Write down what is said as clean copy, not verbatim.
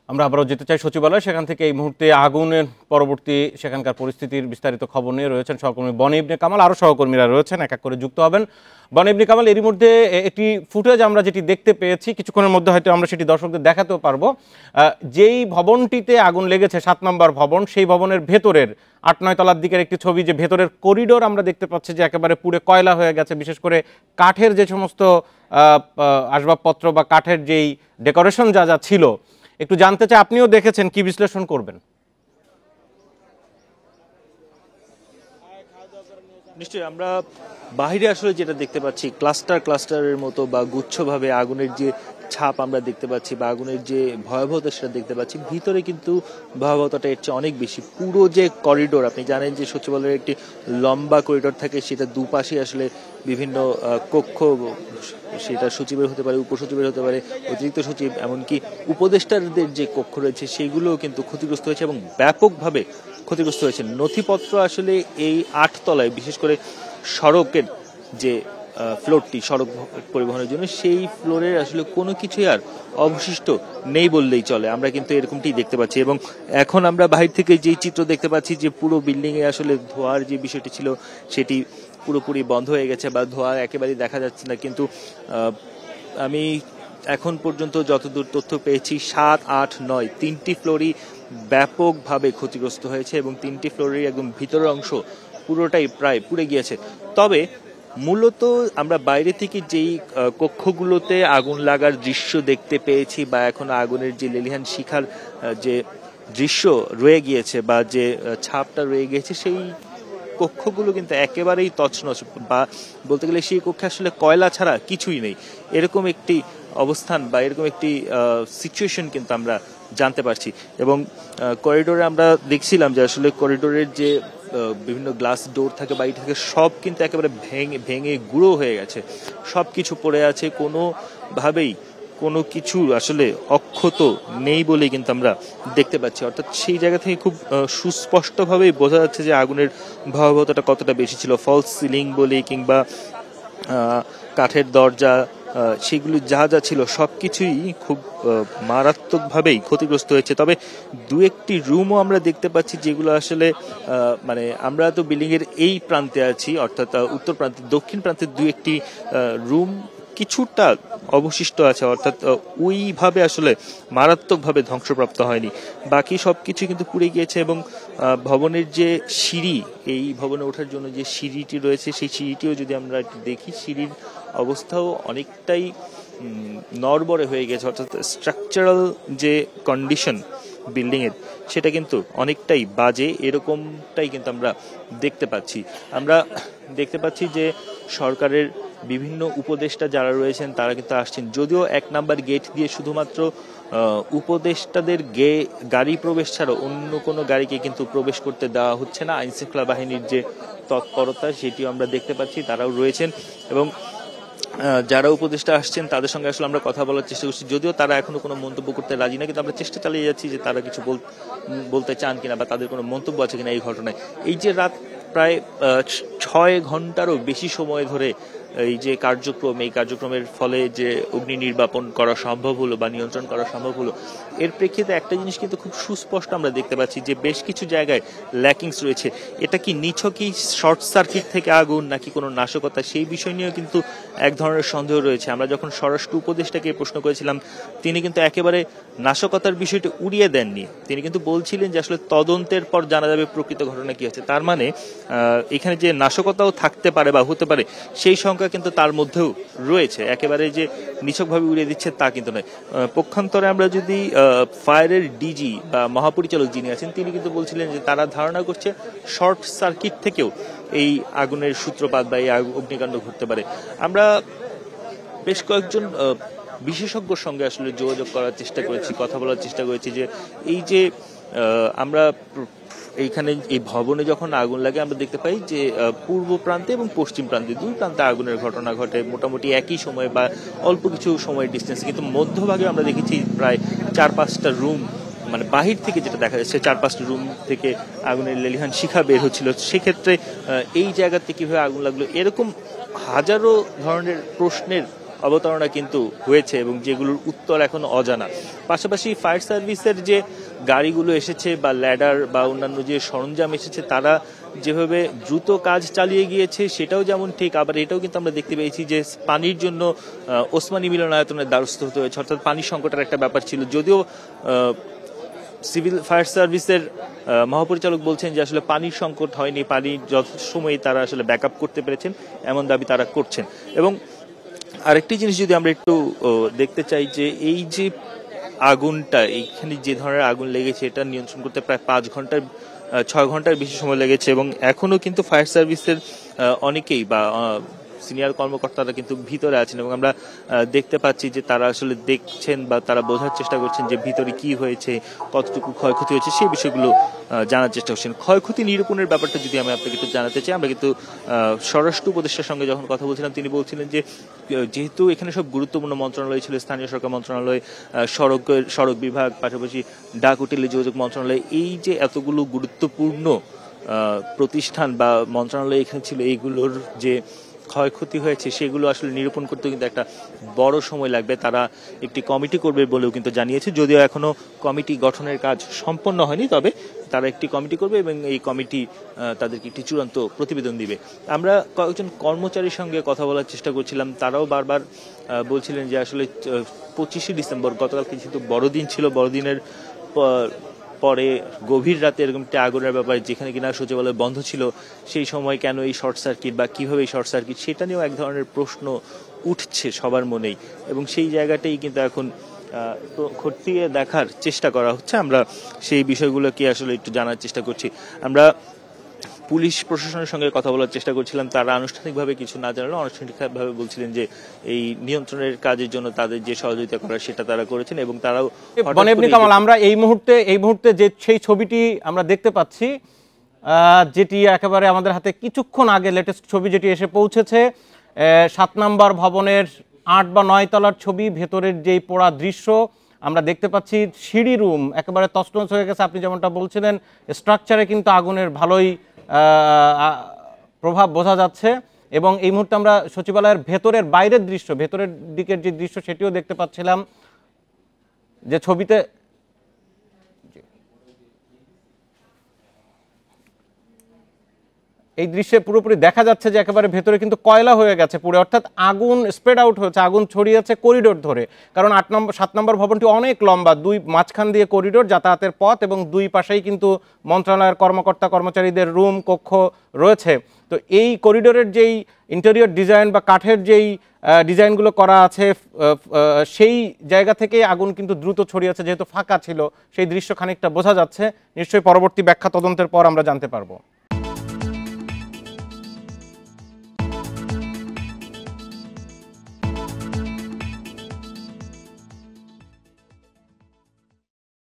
আমরা আবারও যেতে চাই সচিবালয়, সেখান থেকে এই মুহূর্তে আগুনের পরবর্তী সেখানকার পরিস্থিতির বিস্তারিত খবর নিয়ে রয়েছেন সহকর্মী বনি ইবনে কামাল। আরও সহকর্মীরা রয়েছেন, এক এক করে যুক্ত হবেন। বনি ইবনে কামাল, এরই মধ্যে একটি ফুটেজ আমরা যেটি দেখতে পেয়েছি, কিছুক্ষণের মধ্যে হয়তো আমরা সেটি দর্শকদের দেখাতেও পারবো। যেই ভবনটিতে আগুন লেগেছে 7 নম্বর ভবন, সেই ভবনের ভেতরের 8-9 তলার দিকের একটি ছবি, যে ভেতরের করিডোর আমরা দেখতে পাচ্ছি যে একেবারে পুড়ে কয়লা হয়ে গেছে। বিশেষ করে কাঠের যে সমস্ত আসবাবপত্র বা কাঠের যেই ডেকোরেশন যা যা ছিল, একটু জানতে চাই, আপনিও দেখেছেন, কি বিশ্লেষণ করবেন? নিশ্চয়ই আমরা বাইরে আসলে যেটা দেখতে পাচ্ছি, ক্লাস্টারের মতো বা গুচ্ছভাবে আগুনের যে ছাপ আমরা দেখতে পাচ্ছি বা আগুনের যে ভয়াবহতা সেটা দেখতে পাচ্ছি, ভিতরে কিন্তু ভয়াবহতাটা এর চেয়ে অনেক বেশি। পুরো যে করিডোর, আপনি জানেন যে সচিবালয়ের একটি লম্বা করিডোর থাকে, সেটা দুপাশে আসলে বিভিন্ন কক্ষ, সেটা সচিবের হতে পারে, উপসচিবের হতে পারে, অতিরিক্ত সচিব, এমনকি উপদেষ্টাদের যে কক্ষ রয়েছে সেগুলোও কিন্তু ক্ষতিগ্রস্ত হয়েছে এবং ব্যাপকভাবে ক্ষতিগ্রস্ত হয়েছে। নথিপত্র আসলে এই 8 তলায়, বিশেষ করে সড়কের যে ফ্লোরটি সড়ক পরিবহনের জন্য, সেই ফ্লোরের আসলে কোনো কিছুই আর অবশিষ্ট নেই বললেই চলে। আমরা কিন্তু এরকমটি দেখতে পাচ্ছি এবং এখন আমরা বাহির থেকে যেই চিত্র দেখতে পাচ্ছি যে পুরো বিল্ডিং এ আসলে ধোঁয়ার যে বিষয়টি ছিল সেটি পুরোপুরি বন্ধ হয়ে গেছে বা ধোঁয়া একেবারেই দেখা যাচ্ছে না। কিন্তু আমি এখন পর্যন্ত যতদূর তথ্য পেয়েছি, 7, 8, 9 তিনটি ফ্লোরই ব্যাপকভাবে ক্ষতিগ্রস্ত হয়েছে এবং তিনটি ফ্লোরের একদম ভিতরের অংশ পুরোটাই প্রায় পুড়ে গিয়েছে। তবে মূলত আমরা বাইরে থেকে যেই কক্ষগুলোতে আগুন লাগার দৃশ্য দেখতে পেয়েছি বা এখন আগুনের যে লেলিহান শিখার যে দৃশ্য রয়ে গিয়েছে বা যে ছাপটা রয়ে গিয়েছে, সেই কক্ষগুলো কিন্তু একেবারেই তছনছ, বা বলতে গেলে সেই কক্ষে আসলে কয়লা ছাড়া কিছুই নেই, এরকম একটি অবস্থান বা এরকম একটি সিচুয়েশন কিন্তু আমরা জানতে পারছি। এবং করিডোরে আমরা দেখছিলাম যে আসলে করিডোরের যে বিভিন্ন গ্লাস ডোর থাকে বাইরে থেকে, সব কিন্তু একেবারে ভেঙে গুঁড়ো হয়ে গেছে, সব কিছু পড়ে আছে, কোনোভাবেই কোনো কিছু আসলে অক্ষত নেই বলে কিন্তু আমরা দেখতে পাচ্ছি। অর্থাৎ সেই জায়গা থেকে খুব সুস্পষ্টভাবেই বোঝা যাচ্ছে যে আগুনের ভয়াবহতাটা কতটা বেশি ছিল। ফলস সিলিং বলি কিংবা কাঠের দরজা, সেগুলো যা যা ছিল সবকিছুই খুব মারাত্মকভাবেই ক্ষতিগ্রস্ত হয়েছে। তবে দু একটি রুমও আমরা দেখতে পাচ্ছি যেগুলো আসলে মানে আমরা তো বিল্ডিং এর এই প্রান্তে আছি, অর্থাৎ উত্তর প্রান্তে, দক্ষিণ প্রান্তে দু একটি রুম কিছুটা অবশিষ্ট আছে, অর্থাৎ ওইভাবে আসলে মারাত্মকভাবে ধ্বংসপ্রাপ্ত হয়নি। বাকি সবকিছু কিন্তু পুড়ে গিয়েছে এবং ভবনের যে সিঁড়ি, এই ভবনে ওঠার জন্য যে সিঁড়িটি রয়েছে, সেই সিঁড়িটিও যদি আমরা একটু দেখি, সিঁড়ির অবস্থাও অনেকটাই নড়বড়ে হয়ে গেছে। অর্থাৎ স্ট্রাকচারাল যে কন্ডিশন বিল্ডিং এর, সেটা কিন্তু অনেকটাই বাজে, এরকমটাই কিন্তু আমরা দেখতে পাচ্ছি। আমরা দেখতে পাচ্ছি যে সরকারের বিভিন্ন উপদেষ্টা যারা রয়েছেন তারা কিন্তু আসছেন, যদিও 1 নাম্বার গেট দিয়ে শুধুমাত্র উপদেষ্টাদের গাড়ি প্রবেশ ছাড়া অন্য কোনো গাড়িকে কিন্তু প্রবেশ করতে দেওয়া হচ্ছে না। আইন শৃঙ্খলা বাহিনীর যে তৎপরতা সেটিও আমরা দেখতে পাচ্ছি, তারাও রয়েছেন এবং যারা উপদেষ্টা আসছেন তাদের সঙ্গে আসলে আমরা কথা বলার চেষ্টা করছি, যদিও তারা এখনো কোনো মন্তব্য করতে রাজি না, কিন্তু আমরা চেষ্টা চালিয়ে যাচ্ছি যে তারা কিছু বলতে চান কিনা বা তাদের কোনো মন্তব্য আছে কিনা এই ঘটনায়। এই যে রাত প্রায় 6 ঘন্টারও বেশি সময় ধরে এই যে কার্যক্রম, এই কার্যক্রমের ফলে যে অগ্নি নির্বাপন করা সম্ভব হলো বা নিয়ন্ত্রণ করা সম্ভব হলো, এর প্রেক্ষিতে একটা জিনিস কিন্তু খুব সুস্পষ্ট আমরা দেখতে পাচ্ছি যে বেশ কিছু জায়গায় ল্যাকিংস রয়েছে। এটা কি নিছকই শর্ট সার্কিট থেকে আগুন নাকি কোনো নাশকতা, সেই বিষয় নিয়েও কিন্তু এক ধরনের সন্দেহ রয়েছে। আমরা যখন স্বরাষ্ট্র উপদেষ্টাকে প্রশ্ন করেছিলাম, তিনি কিন্তু একেবারে নাশকতার বিষয়টি উড়িয়ে দেননি। তিনি কিন্তু বলছিলেন যে আসলে তদন্তের পর জানা যাবে প্রকৃত ঘটনা কি হচ্ছে। তার মানে এখানে যে নাশকতাও থাকতে পারে বা হতে পারে, সেই সংখ্যা কিন্তু তার মধ্যেও রয়েছে, একেবারে যে নিছকভাবে উড়িয়ে দিচ্ছে তা কিন্তু নয়। পক্ষান্তরে আমরা যদি ফায়ারের ডিজি বা মহাপরিচালক যিনি আছেন, তিনি কিন্তু বলছিলেন যে তারা ধারণা করছে শর্ট সার্কিট থেকেও এই আগুনের সূত্রপাত বা এই অগ্নিকাণ্ড ঘটতে পারে। আমরা বেশ কয়েকজন বিশেষজ্ঞর সঙ্গে আসলে যোগাযোগ করার চেষ্টা করেছি, কথা বলার চেষ্টা করেছি যে এই যে আমরা এইখানে এই ভবনে যখন আগুন লাগে আমরা দেখতে পাই যে পূর্ব প্রান্তে এবং পশ্চিম প্রান্তে, দুই প্রান্তে আগুনের ঘটনা ঘটে মোটামুটি একই সময় বা অল্প কিছু সময়ের ডিস্টেন্স, কিন্তু মধ্যভাগে আমরা দেখেছি প্রায় 4-5টা রুম, মানে বাহির থেকে যেটা দেখা যাচ্ছে 4-5টা রুম থেকে আগুনের লেলিহান শিখা বের হচ্ছিল। সেক্ষেত্রে এই জায়গাতে কিভাবে আগুন লাগলো, এরকম হাজারো ধরনের প্রশ্নের অবতারণা কিন্তু হয়েছে এবং যেগুলোর উত্তর এখন অজানা। পাশাপাশি ফায়ার সার্ভিসের যে গাড়িগুলো এসেছে বা ল্যাডার বা অন্যান্য যে সরঞ্জাম এসেছে তারা যেভাবে দ্রুত কাজ চালিয়ে গিয়েছে সেটাও যেমন ঠিক, আবার এটাও কিন্তু আমরা দেখতে পেয়েছি যে পানির জন্য ওসমানী মিলনায়তনের দ্বারস্থ হতে হয়েছে, অর্থাৎ পানির সংকটের একটা ব্যাপার ছিল। যদিও সিভিল ফায়ার সার্ভিসের মহাপরিচালক বলছেন যে আসলে পানির সংকট হয়নি, পানি যথেষ্ট সময়ে তারা আসলে ব্যাকআপ করতে পেরেছেন এমন দাবি তারা করছেন। এবং আরেকটি জিনিস যদি আমরা একটু দেখতে চাই যে এই যে আগুনটা, এইখানে যে ধরনের আগুন লেগেছে এটা নিয়ন্ত্রণ করতে প্রায় 6 ঘন্টার বেশি সময় লেগেছে এবং এখনো কিন্তু ফায়ার সার্ভিসের অনেকেই বা সিনিয়র কর্মকর্তারা কিন্তু ভিতরে আছেন এবং আমরা দেখতে পাচ্ছি যে তারা আসলে দেখছেন বা তারা বোঝার চেষ্টা করছেন যে ভিতরে কি হয়েছে, কতটুকু ক্ষয়ক্ষতি হয়েছে সেই বিষয়গুলো জানার চেষ্টা করছেন। ক্ষয়ক্ষতি নিরূপণের ব্যাপারটা যদি আমি আপনাকে একটু জানাতে চাই, আমরা কিন্তু স্বরাষ্ট্র উপদেষ্টার সঙ্গে যখন কথা বলছিলাম তিনি বলছিলেন যে যেহেতু এখানে সব গুরুত্বপূর্ণ মন্ত্রণালয় ছিল, স্থানীয় সরকার মন্ত্রণালয়, সড়ক বিভাগ, পাশাপাশি ডাক ও টেলিযোগাযোগ মন্ত্রণালয়, এই যে এতগুলো গুরুত্বপূর্ণ প্রতিষ্ঠান বা মন্ত্রণালয় এখানে ছিল, এইগুলোর যে ক্ষয়ক্ষতি হয়েছে সেগুলো আসলে নিরূপণ করতে কিন্তু একটা বড় সময় লাগবে। তারা একটি কমিটি করবে বলেও কিন্তু জানিয়েছে, যদিও এখনো কমিটি গঠনের কাজ সম্পন্ন হয়নি, তবে তারা একটি কমিটি করবে এবং এই কমিটি তাদেরকে একটি চূড়ান্ত প্রতিবেদন দিবে। আমরা কয়েকজন কর্মচারীর সঙ্গে কথা বলার চেষ্টা করছিলাম, তারাও বারবার বলছিলেন যে আসলে 25শে ডিসেম্বর গতকালকে যেহেতু বড়দিন ছিল, বড়দিনের পরে গভীর রাতে এরকম একটা আগুনের ব্যাপারে যেখানে কিনা সচিবালয় বন্ধ ছিল, সেই সময় কেন এই শর্ট সার্কিট বা কিভাবে এই শর্ট সার্কিট সেটা নিয়েও এক ধরনের প্রশ্ন উঠছে সবার মনেই এবং সেই জায়গাটাই কিন্তু এখন খতিয়ে দেখার চেষ্টা করা হচ্ছে। আমরা সেই বিষয়গুলোকে আসলে একটু জানার চেষ্টা করছি। আমরা পুলিশ প্রশাসনের সঙ্গে কথা বলার চেষ্টা করছিলাম, তারা আনুষ্ঠানিকভাবে কিছু না জানালেও আনুষ্ঠানিকভাবে বলছিলেন যে এই নিয়ন্ত্রণের কাজের জন্য তাদের যে সহযোগিতা করার সেটা তারা করেছেন এবং তারাও। বনে ইবনে কামাল, আমরা এই মুহূর্তে যে সেই ছবিটি আমরা দেখতে পাচ্ছি, যেটি একেবারে আমাদের হাতে কিছুক্ষণ আগে লেটেস্ট ছবি যেটি এসে পৌঁছেছে, 7 নম্বর ভবনের 8 বা 9 তলার ছবি, ভেতরের যেই পোড়া দৃশ্য আমরা দেখতে পাচ্ছি, সিঁড়ি রুম একেবারে তছনছ হয়ে গেছে। আপনি যেমনটা বলছিলেন, স্ট্রাকচারে কিন্তু আগুনের ভালোই প্রভাব বোঝা যাচ্ছে এবং এই মুহূর্তে আমরা সচিবালয়ের ভেতরের বাইরের দৃশ্য, ভেতরের দিকের যে দৃশ্য সেটিও দেখতে পাচ্ছিলাম, যে ছবিতে এই দৃশ্যে পুরোপুরি দেখা যাচ্ছে যে একেবারে ভেতরে কিন্তু কয়লা হয়ে গেছে পুরো, অর্থাৎ আগুন স্প্রেড আউট হয়েছে, আগুন ছড়িয়েছে করিডোর ধরে। কারণ 7 নম্বর ভবনটি অনেক লম্বা, মাঝখান দিয়ে করিডোর, যাতায়াতের পথ এবং দুই পাশেই কিন্তু মন্ত্রণালয়ের কর্মকর্তা কর্মচারীদের রুম কক্ষ রয়েছে। তো এই করিডোরের যেই ইন্টেরিয়র ডিজাইন বা কাঠের যেই ডিজাইনগুলো করা আছে, সেই জায়গা থেকে আগুন কিন্তু দ্রুত ছড়িয়েছে, যেহেতু ফাঁকা ছিল সেই দৃশ্য খানিকটা বোঝা যাচ্ছে। নিশ্চয়ই পরবর্তী ব্যাখ্যা তদন্তের পর আমরা জানতে পারবো।